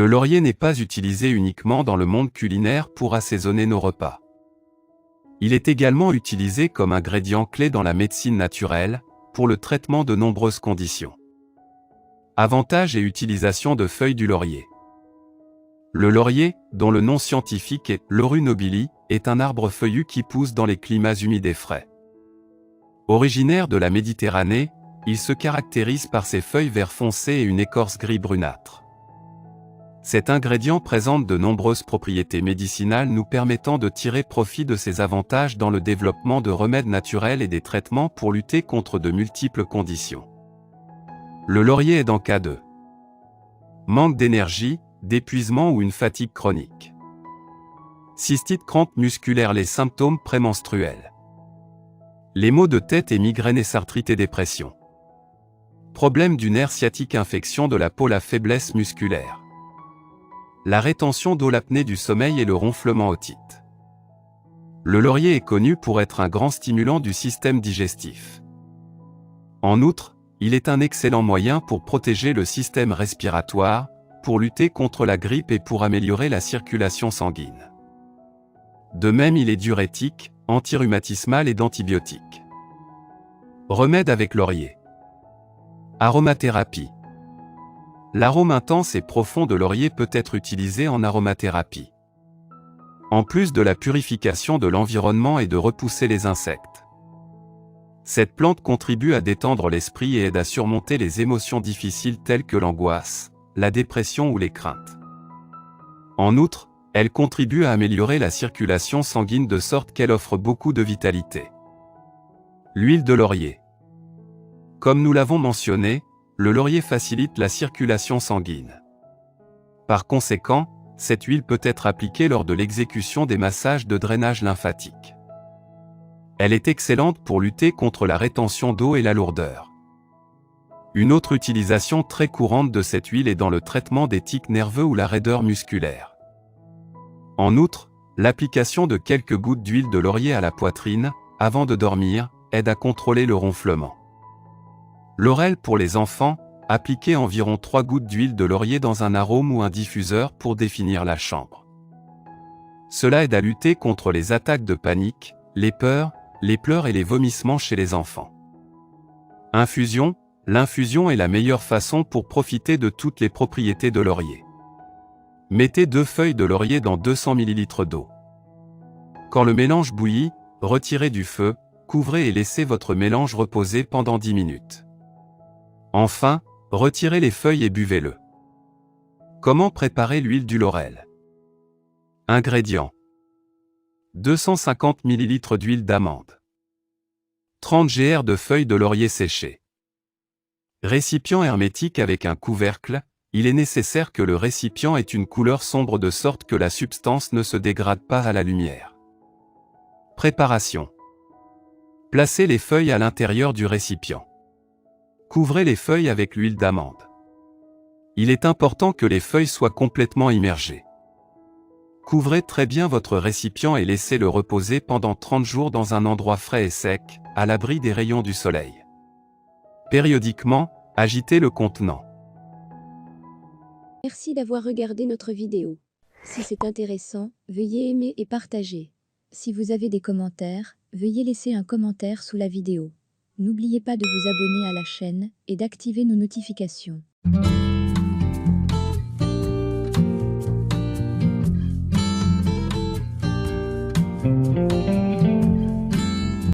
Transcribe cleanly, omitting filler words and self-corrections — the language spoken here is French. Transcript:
Le laurier n'est pas utilisé uniquement dans le monde culinaire pour assaisonner nos repas. Il est également utilisé comme ingrédient clé dans la médecine naturelle, pour le traitement de nombreuses conditions. Avantages et utilisation de feuilles du laurier. Le laurier, dont le nom scientifique est Laurus nobili, est un arbre feuillu qui pousse dans les climats humides et frais. Originaire de la Méditerranée, il se caractérise par ses feuilles vert foncé et une écorce gris brunâtre. Cet ingrédient présente de nombreuses propriétés médicinales nous permettant de tirer profit de ses avantages dans le développement de remèdes naturels et des traitements pour lutter contre de multiples conditions. Le laurier aide en cas de manque d'énergie, d'épuisement ou une fatigue chronique. Cystite, crampes musculaires, les symptômes prémenstruels. Les maux de tête et migraines et arthrite et dépression. Problème du nerf sciatique, infection de la peau, la faiblesse musculaire. La rétention d'eau, l'apnée du sommeil et le ronflement otite. Le laurier est connu pour être un grand stimulant du système digestif. En outre, il est un excellent moyen pour protéger le système respiratoire, pour lutter contre la grippe et pour améliorer la circulation sanguine. De même, il est diurétique, antirhumatismal et d'antibiotique. Remède avec laurier. Aromathérapie. L'arôme intense et profond de laurier peut être utilisé en aromathérapie. En plus de la purification de l'environnement et de repousser les insectes. Cette plante contribue à détendre l'esprit et aide à surmonter les émotions difficiles telles que l'angoisse, la dépression ou les craintes. En outre, elle contribue à améliorer la circulation sanguine de sorte qu'elle offre beaucoup de vitalité. L'huile de laurier. Comme nous l'avons mentionné, le laurier facilite la circulation sanguine. Par conséquent, cette huile peut être appliquée lors de l'exécution des massages de drainage lymphatique. Elle est excellente pour lutter contre la rétention d'eau et la lourdeur. Une autre utilisation très courante de cette huile est dans le traitement des tics nerveux ou la raideur musculaire. En outre, l'application de quelques gouttes d'huile de laurier à la poitrine, avant de dormir, aide à contrôler le ronflement. Laurel pour les enfants, appliquez environ 3 gouttes d'huile de laurier dans un arôme ou un diffuseur pour définir la chambre. Cela aide à lutter contre les attaques de panique, les peurs, les pleurs et les vomissements chez les enfants. Infusion. L'infusion est la meilleure façon pour profiter de toutes les propriétés de laurier. Mettez 2 feuilles de laurier dans 200 ml d'eau. Quand le mélange bouillit, retirez du feu, couvrez et laissez votre mélange reposer pendant 10 minutes. Enfin, retirez les feuilles et buvez-le. Comment préparer l'huile du laurel? Ingrédients. 250 ml d'huile d'amande. 30 gr de feuilles de laurier séchées. Récipient hermétique avec un couvercle. Il est nécessaire que le récipient ait une couleur sombre de sorte que la substance ne se dégrade pas à la lumière. Préparation. Placez les feuilles à l'intérieur du récipient. Couvrez les feuilles avec l'huile d'amande. Il est important que les feuilles soient complètement immergées. Couvrez très bien votre récipient et laissez-le reposer pendant 30 jours dans un endroit frais et sec, à l'abri des rayons du soleil. Périodiquement, agitez le contenant. Merci d'avoir regardé notre vidéo. Si c'est intéressant, veuillez aimer et partager. Si vous avez des commentaires, veuillez laisser un commentaire sous la vidéo. N'oubliez pas de vous abonner à la chaîne et d'activer nos notifications.